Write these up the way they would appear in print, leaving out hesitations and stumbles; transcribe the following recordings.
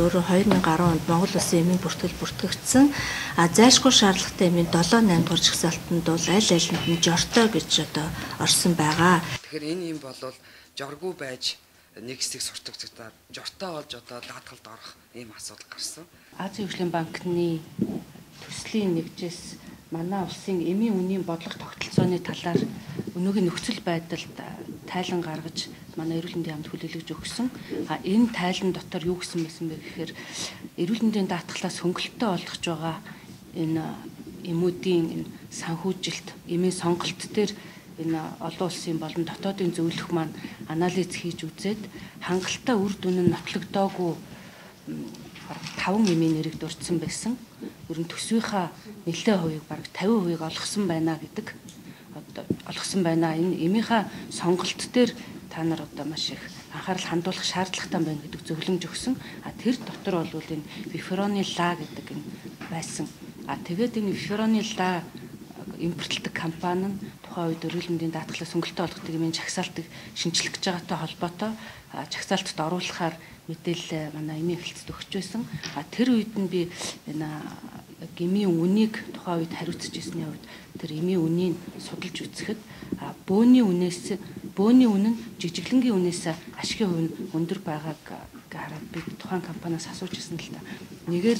өөрөө 2010 онд Монгол Улсын эмийн бүртгэл бүртгэгдсэн. Зайлшгүй шаардлагатай эмийн 7-8 дугаар жагсаалтанд бол аль алинд нь жортой гэж одоо орсон байгаа. Тэгэхээр энэ юм болвол жоргүй байж нэг хэсэг сурталчдаар жортой болж одоо даатгалд орох ийм асуудал гарсан. Азийн хөгжлийн банкны төслийн нэгжээс манай улсын эмийн үнийн бодлого тогтолцооны талаар өнөөгийн нөхцөл байдалд тайлан гаргаж манай эрүүл мэндийн яамд хүлээлгэж өгсөн. Энэ тайлан дотор юу гэсэн байсан бэ гэхээр эрүүл мэндийн даатгалаас хөнгөлөлтөй болгож байгаа энэ эмүүдийн энэ санхүүжилт, эмийн сонголт дээр энэ олон улсын болон дотоодын зөвлөх маань анализ хийж үзээд хангалттай үр дүн нь нотлогдоогүй 5 эмийн нэрийг дурдсан байсан. Ер нь төсвийнхаа нэлээд хувийг бараг 50% олгосон байна гэдэг. Одоо олгосон байна. Энэ эмийнхаа сонголт дээр та нар одоо маш их анхаарал хандуулах шаардлагатай байна гэдэг зөвлөмж өгсөн. Тэр дотор бол энэ Вифероны ла гэдэг энэ байсан. Тэгээд энэ Вифероны ла импортлдог компани нь тухайн үед эрүүл мэндийн даатгалаас хөнгөлөлтөй болгодог эмийн жагсаалтыг шинжлэх гэж байгаатай холбоотой жагсаалтад оруулахаар мэдээлэл манай эмийн хэлцэд өгч байсан. Тэр үед нь би энэ эмийн үнийг тухайн үед хариуцж ирсний үед тэр эмийн үнийг судалж үзэхэд бөөний үнэн нь жижиглэнгийн үнээс ашигын хувь нь өндөр байгааг хараад би тухайн компаниас асууж ирсэн л та. Нэгээр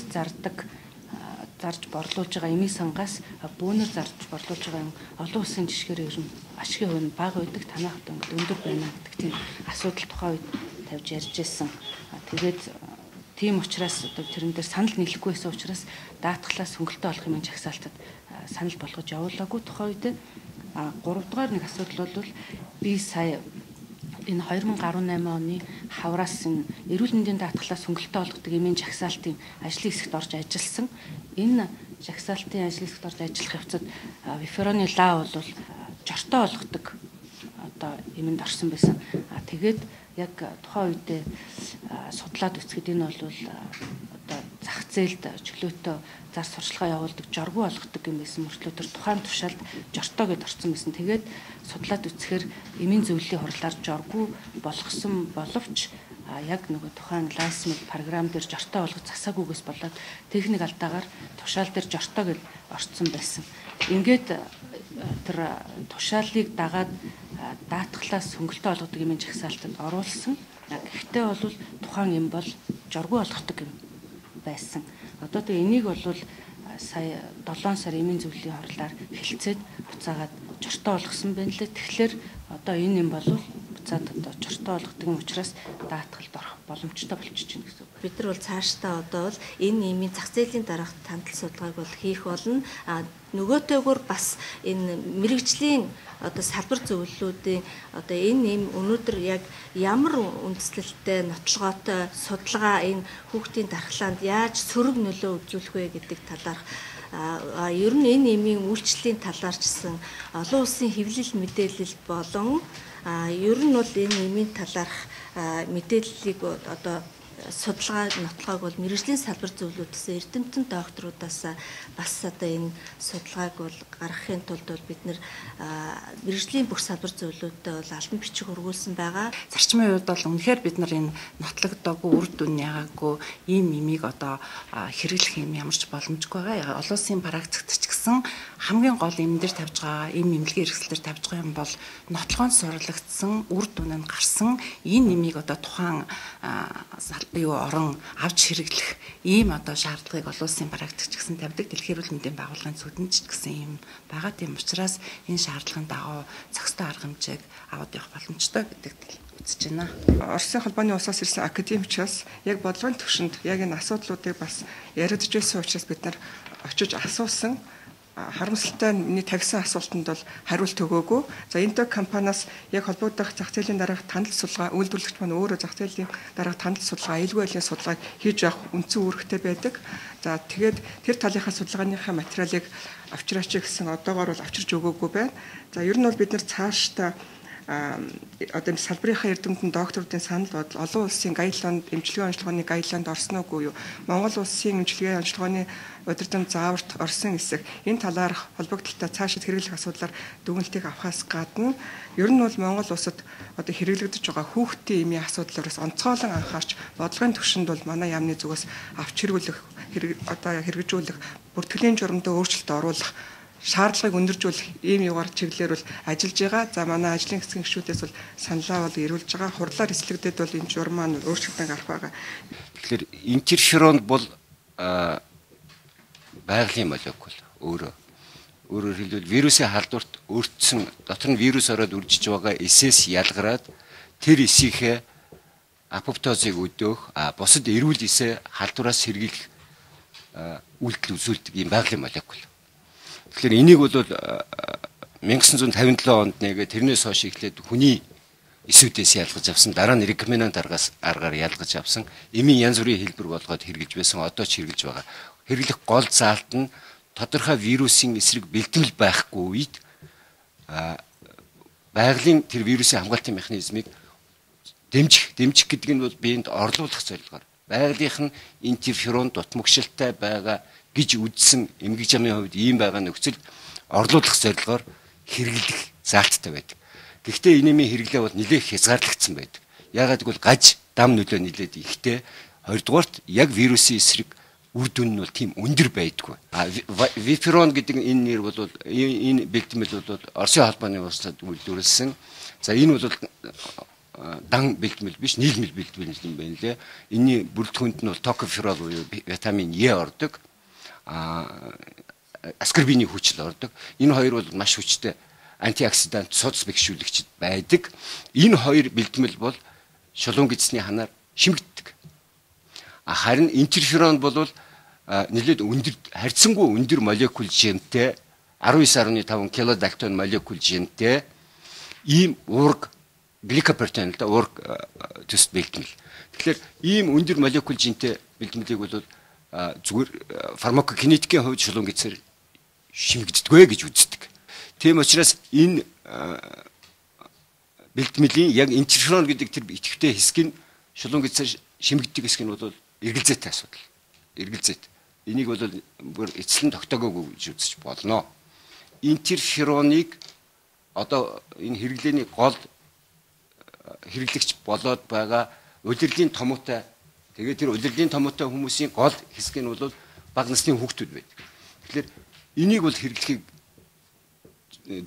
зарж борлуулж байгаа эмийн сангаас бөөнөр зарж борлуулж байгаа олон улсын жишгээр ер нь ашигын хувь нь бага байдаг, танах одоо өндөр байна гэдэг тийм асуудал тухайн үед тавьж ярьж ирсэн. Тэгээд тийм учраас одоо тэрэн дээр санал нийлэхгүй байсан учраас даатгалаас хөнгөлөлтөй болох юмын жагсаалтад санал болгож явуулаагүй тухайн үед 3 дугаар нэг асуудал бол би сая энэ 2018 оны хавраас энэ эрүүл мэндийн даатгалаас хөнгөлөлтөй болгодог эмийн жагсаалтын ажлын хэсэгт орж ажилласан. Энэ жагсаалтын ажлын хэсэгт орж ажиллах явцад Вифероны ла бол жортой болгодог одоо эмэнд орсон байсан. Тэгээд яг тухайн үедээ судлаад үзэхэд энэ бол одоо зах зээлд чөлөөтэй зар сурчлагаа явуулдаг, жоргүй болгодог юм байсан мөртлөө тэр тухайн тушаалд жортой гэд орсон байсан. Тэгээд судлаад үзэхээр эмийн зөвлөлийн хурлаар жоргүй болгосон боловч яг нөгөө тухайн лайсмыг програм дээр жортой болгож засаагүйгээс болоод техник алдаагаар тушаал дээр жортой гэд орцсон байсан. Ингээд тэр тушаалыг дагаад даатгалаас хөнгөлөлтөй болгодог эмийн жагсаалтанд оруулсан. Гэхдээ бол тухайн эм бол жоргүй болгодог юм байсан. Одоо тэгээ энийг бол сая 7 сар эмийн зөвлөлийн хурлаар хэлцээд буцаагаад жортой болгосон байна лээ. Тэгэхээр одоо энэ юм бол буцаад одоо жортой болгодог юм учраас даатгалд орох боломжтой болчихж байна гэсэн үг. Бид нар бол цаашдаа одоо бол энэ эмийн зах зээлийн дараах тандал судалгааг бол хийх болно. Нөгөөтэйгөр бас энэ мэрэгжлийн одоо салбар зөвлөлүүдийн одоо энэ эм өнөөдөр яг ямар үндэслэлтэй нотлогоотой судалгаа энэ хүүхдийн дархлаанд яаж сөрөг нөлөө үзүүлэх вэ гэдэг талаарх ер нь энэ эмийн үйлчлэлийн талаар ч гэсэн олон улсын хэвлэл мэдээлэл болон ер нь бол энэ эмийн талаарх мэдээллийг одоо судалгаа нотлогоог бол мэрэгжлийн салбар зөвлөлүүдээс эрдэмтэн докторудаас бас одоо энэ судалгааг бол гаргахын тулд бол бид нэр мэрэгжлийн бүх салбар зөвлөлүүдтэй бол албан бичиг хургуулсан байгаа. Зарчмын үед бол үнэхээр бид нар энэ нотлогдоогүй үр дүн ягаагүй ийм мимиг одоо хэрэглэх юм ямарч боломжгүй байгаа. Олон улсын практикт ч гэсэн хамгийн гол юм дээр тавьж байгаа ийм эмнэлгийн хэрэгслээр тавьж байгаа юм бол нотлогоонд сурлагдсан үр дүн нь гарсан энэ нэмийг одоо тухайн орон авч хэрэглэх ийм одоо шаардлагыг олон улсын практик ч гэсэн тавьдаг. Дэлхийн эрүүл мэндийн байгууллагын зүдэнд ч гэсэн ийм байгаа. Тийм учраас энэ шаардлагын дагуу зохистой арга хэмжээг аваад явах боломжтой гэдэг үзэж байна. Оросын холбооны улсаас ирсэн академичаас яг бодлогын түвшинд яг энэ асуудлуудыг бас яригдж байсан учраас бид нар очиж асуусан. Харамсалтай миний тавьсан асуултанд бол хариулт өгөөгүй. За энэ компаниас яг холбогдох зах зээлийн дараах тандал судалгаа үйлдвэрлэгч маань өөрөө зах зээлийн дараах тандал судалгаа, аюулгүй байдлын судалгааг хийж явах үндсэн үүрэгтэй байдаг. За тэгээд тэр талынхаа судалгааныхаа материалыг авчираач гэсэн одоогоор бол авчирч өгөөгүй байна. За ер нь бол бид нар цаашдаа одоо салбарынхаа эрдэмтэн докторуудын санал бодол олон улсын гайдланд эмчилгээ онцлогооны гайдланд орсон уугүй юу? Монгол улсын эмчилгээ онцлогооны удирдам зааварт орсон эсэх энэ талаарх холбогдлолтой цаашид хэрэглэх асуудлаар дүгнэлтийг авахаас гадна ер нь бол Монгол улсад одоо хэрэглэгдэж байгаа хүүхдийн эмийн асуудлаараас онцгойлон анхаарч бодлогын түвшинд бол манай яамны зүгээс авч хэрэгжүүлэх хэрэгжүүлэх бүртгэлийн журамд өөрчлөлт оруулах шаардлагыг өндөржүүлэх ийм югаар чиглэлээр бол ажиллаж байгаа. За манай ажлын хэсгийн гишүүдээс бол саналаа бол ирүүлж байгаа. Хурлаар эслэгдээд бол энэ журам маань өөрчлөлтөнд гарах байгаа. Тэгэхээр интерферонд бол байгалийн молекул өөрөөр хэлбэл вирусын халдварт өртсөн дотор нь вирус ороод үржиж байгаа эсээс ялгараад тэр эсийнхээ апоптозыг өдөөх бусад эрүүл эсээ халдвараас сэргийлэх үйлдэл үзүүлдэг ийм байгалийн молекул. Тэгэхээр энийг бол 1957 онд нэгэ тэрнээс хойш эхлээд хүний эсүүдээс ялгаж авсан, дараа нь рекомбинант аргаар ялгаж авсан эмийн янз бүрийн хэлбэр болгоод хэрэгжилж байсан, одоо ч хэрэгжилж байгаа. Хэрэглэх гол заалт нь тодорхой вирусын эсрэг бэлтгэл байхгүй үед байгалийн тэр вирусын хамгаалтын механизмыг дэмжих гэдэг нь бол биед орлуулах зорилгоор байгалийнх нь интерферон дутмагшилтай байгаа гэж үзсэн эмгэг жамын хувьд ийм байгаа нөхцөлд орлуулах зорилгоор хэрэглэх заалттай байдаг. Гэхдээ энэний хэрэглээ бол нэлээд хязгаарлагдсан байдаг. Яагаад гэвэл гаж дам нөлөө нэлээд ихтэй. Хоёрдугаарт яг вирусын эсрэг үр дүн нь бол тийм өндөр байдгүй. Виферон гэдэг энэ нэр бол энэ бэлтгэл бол Оросын холбооны улсад үйлдвэрлэсэн. За энэ бол дан бэлтгэл биш, нийлмэл бэлтгэл юм байна лээ. Энэний бүрэлдэхүүнд нь бол токоферол буюу витамин Е ордог. Аскорбины хүчил ордог. Энэ хоёр бол маш хүчтэй антиоксидант судас бэхжүүлэгчд байдаг. Энэ хоёр бэлтгэл бол шулуун гидсний ханаар шимэгддэг. Харин интерферон бол нэлээд өндөр харьцангуй өндөр молекул жинтэй 19.5 килодальтон молекул жинтэй ийм уург гликопротеин да уург төс бэлтгэл. Тэгэхээр ийм өндөр молекул жинтэй бэлтгэлийг бол зүгээр фармакокинетикийн хувьд шулуун гидсээр шимэгддэггүй гэж үздэг. Тийм учраас энэ бэлтгэлийн яг интерферон гэдэг тэр идэвхтэй хэсэг нь шулуун гидсээр шимэгддэг хэсэг нь бол эргэлзээтэй асуудал. Эргэлзээт. Энийг бол бүр эцэслэн тогтоогоогүй гэж үзэж болно. Интерфероныг одоо энэ хэрэглээний гол хэрэглэгч болоод байгаа улирлын томоотой тэгээд тэр улирлын томоотой хүмүүсийн гол хэсэг нь бол бага насны хүүхдүүд байдаг. Тэгэхээр энийг бол хэрэглэхийг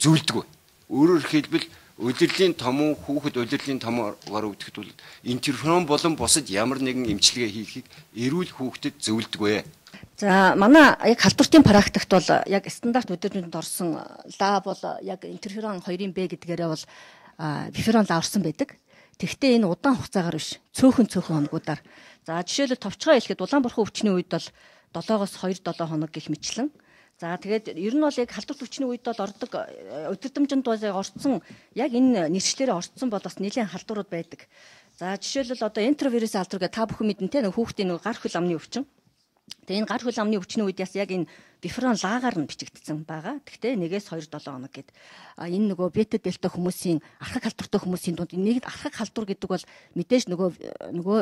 зөвлөдөг. Өөрөөр хэлбэл улирлын томуу хүүхэд улирлын томоор өвдөхэд бол интерферон болон бусад ямар нэгэн эмчилгээ хийхийг эрүүл хүүхдэд зөвлөдөг. За манай яг халдвартын практикт бол яг стандарт өдөржинд орсон ла бол яг интерферон 2B гэдгээрээ бол виферон ла орсон байдаг. Тэгвэл энэ удаан хугацаагаар биш, цөөхөн хоногудаар. За жишээлбэл товчгоо хэлэхэд Улаанбаатар өвчний үед бол 7-оос 2-7 хоног гэх мэтлэн. За тэгээд ер нь бол яг халдварт өвчний үед бол ордог өдөрдмжинд бол орцсон яг энэ нэршлэрээ орцсон бол бас нэлээд халдварууд байдаг. За жишээлбэл одоо энтеровирус халдвар гэдэг та бүхэн мэднэ те хүүхдийн гар хөл амны өвчин. Тэгээ энэ гар хөл амны өвчний үед яг энэ виферон лагаар нь бичигдсэн байгаа. Гэхдээ 1-2-7 хоног гэд. Энэ нөгөө бета дельта хүмүүсийн архаг халдвартай хүмүүсийн дунд нэг архаг халдвар гэдэг бол мэдээж нөгөө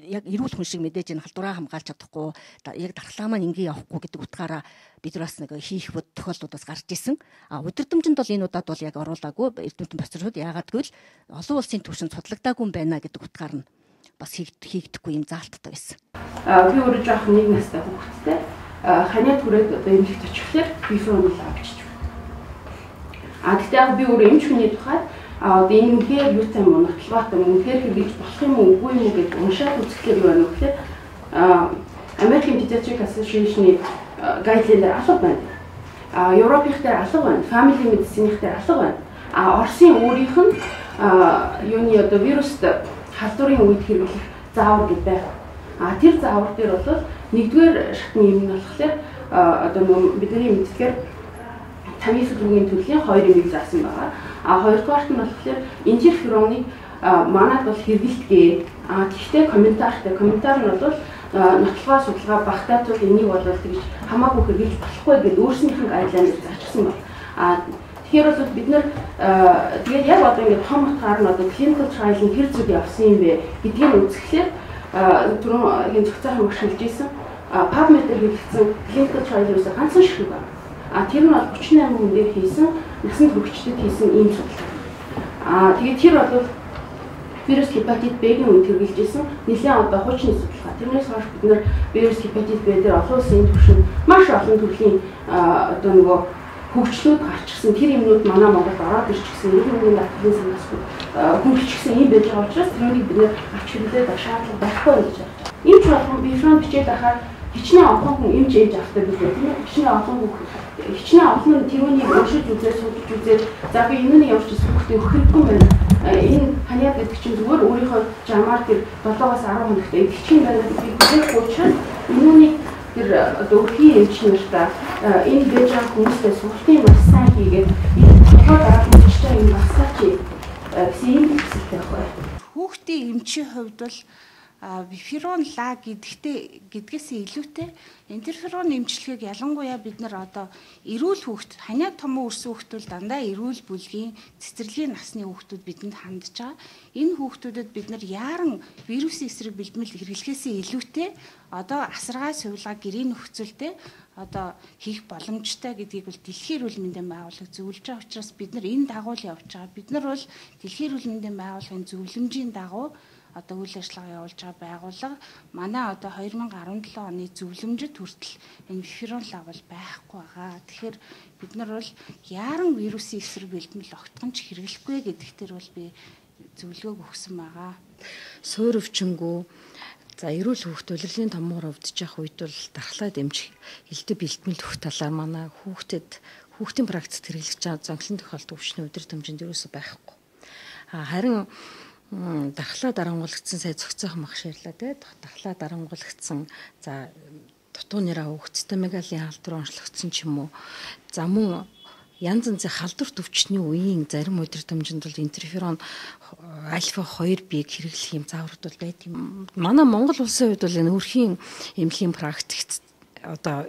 яг эрүүл хүн шиг мэдээж энэ халдвараа хамгаалж чадахгүй яг дархлаа маань ингээ явахгүй гэдэг утгаараа бид нар бас нэг хийх тохиолдлуудаас гарч исэн. Удирдамжинд бол энэ удаад бол яг оруулаагүй эрдэмтэн процессуд яагаад гэвэл олон улсын түвшинд судлагдаагүй юм байна гэдэг утгаар нь бас хийгдэхгүй юм заалттай байсан. Би өөрөө жоох нэг настай хүүхэдтэй ханиад хүрээд одоо эмнэлэгт очихлаар виферон авчиж байна. Гэхдээ яг би өөрөө эмч хүний тухайд одоо энэ үнхээр юу цай моноклоготой үнхээр хэрэгж болох юм уу үгүй юм уу гэж уншаад үзэхлээр юу байна вэ гэхээр American Pediatric Association-ийн гайдлайнаар алга байна. Европынх дээр алга байна. Family medicine-ийнх дээр алга байна. Оросын өөрийнх нь юуны одоо вируст халдварын үед хэрэглэх заавар гэдэг байна. Тэр заавар дээр бол нэгдүгээр шатны юм нь болохоор одоо бидний мэддгээр тамийн сүлгийн төрлийн 2 эмийг заасан байгаа. Хоёрдугаарт нь болохоор интерфероныг манад бол хэрэглэдэг. Гэхдээ комментар нь бол нотлогоо судалгаа багтаа тул энийг бол тэгж хамаагүй хэрэглэж болохгүй гэдэг өөрснийх нь гайдлайнаар зарчсан байна. Тэгэхээр бол бид нар тэгээд яг одоо ингээд том утгаар нь одоо clinical trial-ын хэр зүг явсан юм бэ гэдгийг үзэхлээр түрүүн энэ зөвхөн багш хэлж ирсэн PubMed-ээр хийгдсэн clinical trial-ээс ганцхан ширхэг байна. Тэр нь бол 38 хүн дээр хийсэн насанд хүрэгчдэд хийсэн ийм судалгаа. Тэгээд тэр бол вирус гепатит B-ийн үед хэрэгжилжсэн нэлээд одоо хуучны судалгаа. Тэрнээс хойш бид нэр вирус гепатит B дээр олон улсын түвшинд маш олон төрлийн одоо нөгөө хөгжлүүд гарчсан тэр юмнууд манай Монголд ороод ирчихсэн. Иргэн дадлын санаас хөнгөлчихсэн юм байж байгаа учраас тэрнийг бид нэр авч хэрэглээд шаардлага байхгүй гэж байна. Ийм ч болгон бифрон бичээд ахаар хичнээн олон хүн эмч ээж авахтай билээ. Тийм хичнээн олон хүн хичнээн олон тэрүүнийг уншиж үзээд судалж үзээд за би энэ явж ирсэн хүүхдээ өгөх хэрэггүй байна. Энэ ханиад гэдэг чинь зүгээр өөрийнхөө жамаар тэр 7-аас 10 хоногт идэвхтэй байна гэдгийг хэлэх учраас энэний тэр одоо өрхийн эмч нартаа энэ байж байгаа хүмүүстэй сургалтын маш сайн хийгээд энэ толгой дараах мөчтэй юм басаач гэсэн юм хэлсэн байхгүй. Хүүхдийн эмчийн хувьд бол биферон ла гэдгээс илүүтэй интерферон эмчилгээг ялангуяа бид нар одоо эрүүл хүүхд ханиад том өрсөн хүүхд бол дандаа эрүүл бүлгийн цэцэрлэгийн насны хүүхдүүд бидэнд хандж байгаа. Энэ хүүхдүүдэд бид нар яаран вирусын эсрэг бэлтгэл хэрэглэхээс илүүтэй одоо асаргаа сувилгаа гэрийн нөхцөлтэй одоо хийх боломжтой гэдгийг бол Дэлхийн эрүүл мэндийн байгууллага зөвлөж байгаа учраас бид нар энэ дагуул явж байгаа. Бид нар бол Дэлхийн эрүүл мэндийн байгууллагын зөвлөмжийн дагуу одоо үйл ажиллагаа явуулж байгаа байгууллага манай одоо 2017 оны зөвлөмжөд хүртэл энэ биферон лав бол байхгүй байгаа. Тэгэхээр бид нар бол яаран вирусын эсрэг бэлтгэл огтхон ч хэрэглэхгүй гэдэгт төр бол би зөвлөгөөг өгсөн байгаа. Суур өвчнгөө за эрүүл хүүхд улирлын томор өвдөж явах үед бол дархлаа дэмжих элдв бэлтгэл өгөх талаар манай хүүхдийн практикт хэрэглэж байгаа зонхлон тохиолдох өвчний өдөр томжинд ерөөсөй байхгүй. Харин дархлаа дарангуулгдсан сая зохицоохон багш ярьлаа те дархлаа дарангуулгдсан за дутуу нэраа хөвгцтэй мегалин халдвар онцлогдсон ч юм уу за мөн янз янзын халдварт өвчний үеийн зарим өдөр томжинд бол интерферон альфа 2B-г хэрэглэх юм зааврууд бол байт юм. Манай Монгол улсын хувьд бол энэ өрхийн эмнэлгийн практикт одоо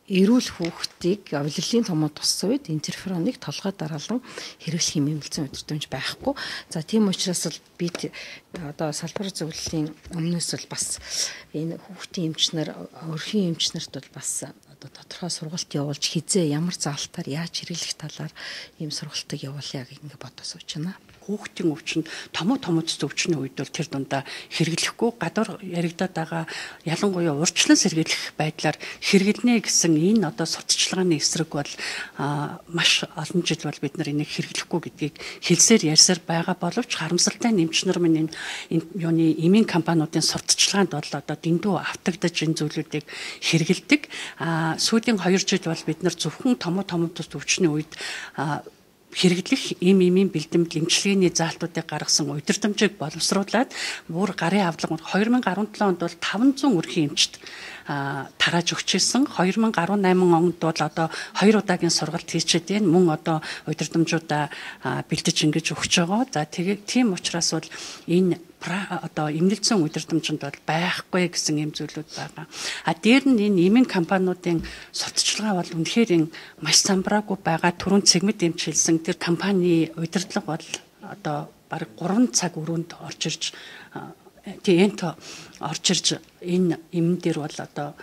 эрүүл хүүхдийг авилгалын томоо туссан үед интерфероныг толгой дараалан хэрэглэх юм эмнэлзэн өдөртөмж байхгүй. За тийм учраас л бид одоо салбар зөвлөлийн өмнөөс бол бас энэ хүүхдийн эмчнэр өрхийн эмчнэрт бол бас одоо тодорхой сургалт явуулж хизээ ямар заалтаар яаж хэрэглэх талаар ийм сургалтыг явуулъя гэх ингэ бодож сууж байна. Хүүхдийн өвчин том өвчний үед бол тэр дундаа хэрэглэхгүй гадар яригадаад байгаа ялангуяа урьдчилан сэргийлэх байдлаар хэрэглэнэ гэсэн энэ одоо сурталчилгааны эсрэг бол маш олон жил бол бид нар энийг хэрэглэхгүй гэдгийг хэлсээр ярьсаар байгаа боловч харамсалтай нэмчнэр минь энэ юуны эмийн компаниудын сурталчилгаанд бол одоо дэндүү автагдаж энэ зүйлүүдийг хэрэгэлдэг. Сүүлийн 2 жил бол бид нар зөвхөн том өвчний үед хэрэглэх эмийн бэлтгэл эмчилгээний заалтуудыг гаргасан удирдамжийг боловсруулад бүр гарын авлага 2017 онд бол 500 өрхийн эмчт тарааж өгч ирсэн. 2018 онд бол одоо 2 удаагийн сургалт хийчихэд байна. Мөн одоо удирдамжуудаа бэлдэж ингэж өгч байгаа. За тэгээд тийм учраас бол энэ одоо эмнэлзэн удирдамжинд бол байхгүй гэсэн юм зүйлүүд байгаа. Дээр нь энэ эмийн компаниудын сурталчилгаа бол үнэхээр маш самбраагүй байгаа. Түрүүн цэгмэд эмч хэлсэн тэр компани удирдлага бол одоо бараг 3 цаг өрөөнд орж ирж энэ эмэн дээр бол одоо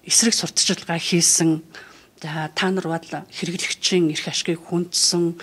эсрэг сурталчилгаа хийсэн. Та нар бол хэрэглэгчийн эрх ашгийг хүндсэн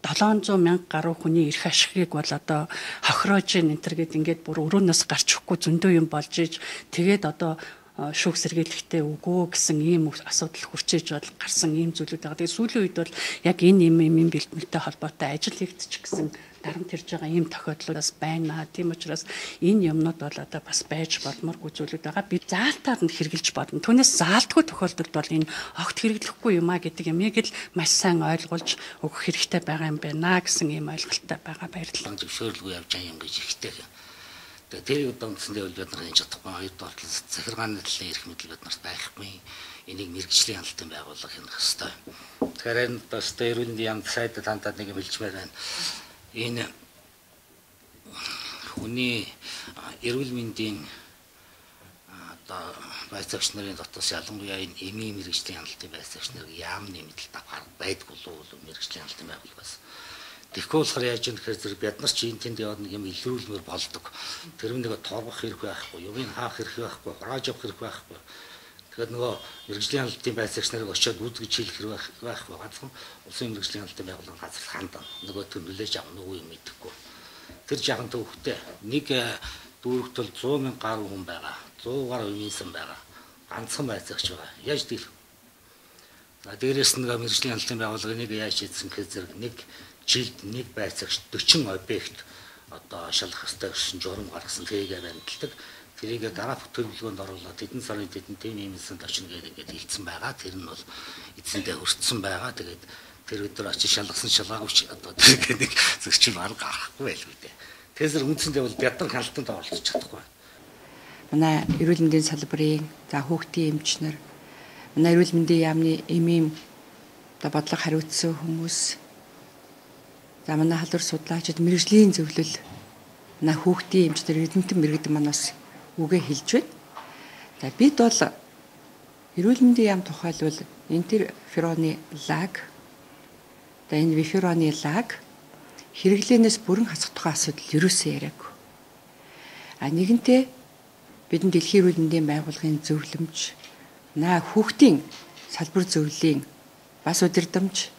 700,000 гаруй хүний эрх ашгийг бол одоо хохироож энэ төр гэд ингээд бүр өрөөнөөс гарч өгөхгүй зөндөө юм болж иж тэгээд одоо шүүх сэргийлэхтэй үгөө гэсэн ийм асуудал хүрчээж бол гарсан ийм зүйлүүд байгаа. Тэгээд сүүлийн үед бол яг энэ эмийн бэлтгэлтэй холбоотой ажил хийгдчих гэсэн дарамт ирж байгаа ийм тохиолдлуудаас байна. Тийм учраас энэ юмнууд бол одоо бас байж болморгүй зүйлүүд байгаа. Би заалтаар нь хэрэгжилж бодно. Түүнээс заалтгүй тохиолдолд бол энэ огт хэрэглэхгүй юм а гэдэг юмыг л маш сайн ойлгуулж өгөх хэрэгтэй байгаа юм байна гэсэн ийм ойлголттой байгаа. Баярлалаа. Зөвшөөрлгүй явж байгаа юм гэж ихтэй. Тэгээд тэр үдэмцэндээ бол бид нар энэ чадахгүй хоёр талын захиргааны талын эрх мэдэл бид нарт байхгүй. Энийг мэрэгжлийн хяналтын байгууллага хянах ёстой. Тэгэхээр энэ бас эрүүл яамд сайд тантад нэг юм хэлжмээр байна. Энэ хүний эрүүл мэндийн одоо байцаагч нарын дотоос ялангуяа энэ эмийн мэрэгжлийн хяналтын байцаагч нарыг яамны мэдлэлт авах байдгүй л мэрэгжлийн хяналтын байгууллагаас. Тэгэхгүй болохоор яаж юм гэхээр зэрэг бид нар чи энэ тэнд яваад нэг юм илрүүлмээр болдог. Тэр нэг торгох хэрэг байхгүй, юмыг хаах хэрэг байхгүй, хурааж авах хэрэг байхгүй. Тэгэхээр нөгөө мэрэгжлийн хяналтын байцаагч нарыг очиод үзгэж хэлэх хэрэг байхгүй. Ганцхан улсын мэрэгжлийн хяналтын байгууллагын газар хандана. Нөгөө төр нүлээж авах нөгөө юм мэдэхгүй. Тэр жаахан төвхтэй нэг дүүрэгт бол 100,000 гаруй хүн байгаа. 100 гаруй юмсан байгаа. Ганцхан байцаагч байгаа. Яаж дийлэх? За дээрээс нэг мэрэгжлийн хяналтын байгууллагыг яаж хийсэн гэхээр зэрэг нэг жилд нэг байцаагч 40 объект одоо шалгах ёстой гэсэн журам гаргасан тэрийгээ баримталдаг. Тэрийгээ дараа төлөвлөгөөнд оруулаад тэдэн сарын тэдэн тийм юмсанд очно гэдэг ингээд хэлсэн байгаа. Тэр нь бол эцэндээ хүрсэн байгаа. Тэгээд тэр өдөр очиж шалгасан шалгаагүй одоо тэргээ нэг зөрчил арга гарахгүй байлгүй дээ. Тэсэр үндсэндээ бол бид нар хяналтанд оролцож чадахгүй. Манай эрүүл мэндийн салбарын за хүүхдийн эмчнэр, манай эрүүл мэндийн яамны эмийн одоо бодлого хариуцсан хүмүүс, за манай халдвар судлаачид мэрэгжлийн зөвлөл, манай хүүхдийн эмчнэр эрдэмтэн мэрэгдэн манаас үгээ хэлж байна. За бид бол эрүүл мэндийн яам тухайлбал интерфероны лаг, за энэ вифероны лаг хэрэглэнээс бүрэн хасах тухай асуудал ерөөсөө яриаггүй. Нэгэнтээ бидний дэлхийн эрүүл мэндийн байгууллагын зөвлөмж, хүүхдийн салбар зөвлөлийн бас удирдамж,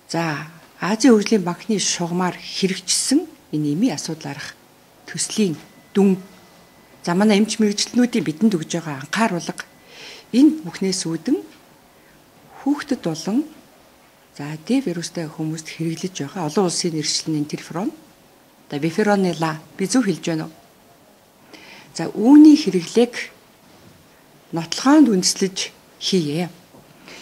за Азийн хөгжлийн банкны шугамар хэрэгжсэн энэ эмийн асуудал арах төслийн дүн, за манай эмч мэрэгчлэнүүдийн бидэнд өгж байгаа анхааруулга, энэ бүхнээс үүдэн хүүхдэд болон за Д вирустай хүмүүст хэрэглэж байгаа олон улсын нэршлэн интерферон, за вифероны ла би зөв хэлж байна уу? За үүний хэрэглээг нотлохоонд үндэслэж хийе.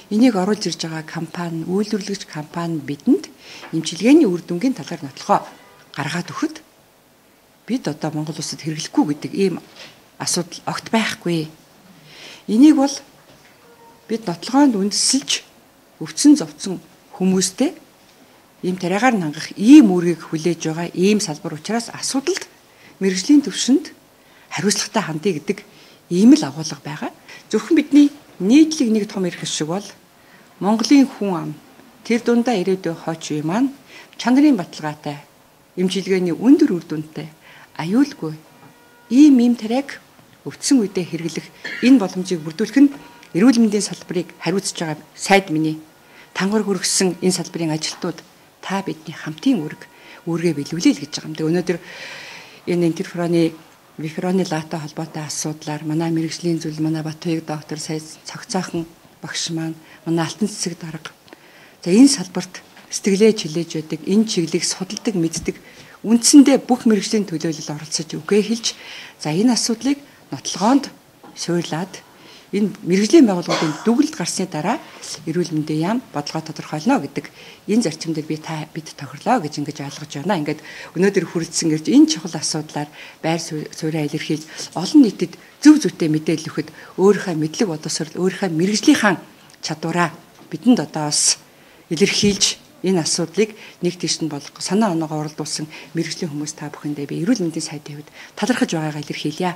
Энийг оруулж ирж байгаа компани, үйлдвэрлэгч компани бидэнд эмчилгээний үр дүнгийн талаар нотлохоо гаргаад өгөхөд бид одоо Монгол улсад хэрэглэхгүй гэдэг ийм асуудал огт байхгүй. Энийг бол бид нотлохоонд үндэслэж өвцөн зовцсон хүмүүстэй ийм тариагаар хангах ийм үүргийг хүлээж байгаа ийм салбар учраас асуудалд мэрэгжлийн төвшөнд хариуцлагатай хандъя гэдэг ийм л агуулга байгаа. Зөвхөн бидний нийтлэг нэг том эрх шиг бол Монголын хүн ам тэр дундаа ирээдүйн хойч үе маань чанарын баталгаатай эмчилгээний өндөр үр дүнтэй аюулгүй ийм тариаг өвдсөн үедээ хэрэглэх энэ боломжийг бүрдүүлэх нь эрүүл мэндийн салбарыг хариуцж байгаа сайд миний тангар хүргэсэн энэ салбарын ажилтнууд та бидний хамтын үүргээ биелүүлээ л гэж байгаа юм. Тэгээ өнөөдөр энэ интерфероны вифероны латай холбоотой асуудлаар манай мэрэгжлийн зөвлөл, манай Батбаяг доктор, сая цогцоохон багш маань, манай алтан цэцэг дарга. За энэ салбарт сэтгэлээ чилээж байдаг, энэ чиглэлийг судалдаг, мэддэг, үндсэндээ бүх мэрэгжлийн төлөөлөл оролцож үгээ хэлж, за энэ асуудлыг нотлогоонд суурлаад энэ мэрэгжлийн байгууллагуудын дүгнэлт гарсны дараа эрүүл мэндийн яам бодлогоо тодорхойлно гэдэг энэ зарчимдыг бид тохирлоо гэж ингэж ойлгож байна. Ингээд өнөөдөр хүрэлцэн ирж энэ чухал асуудлаар байр суурьаа илэрхийлж олон нийтэд зөв зөвтэй мэдээлэл өгөхөд өөрийнхөө мэдлэг боловсрол, өөрийнхөө мэрэгжлийнхаа чадвараа бидэнд одоо бас илэрхийлж энэ асуудлыг нэг тийш нь болгох санаа оноогоо оролдуулсан мэрэгжлийн хүмүүс та бүхэндээ би эрүүл мэндийн сайдын хувьд талархаж байгаагаа илэрхийлье.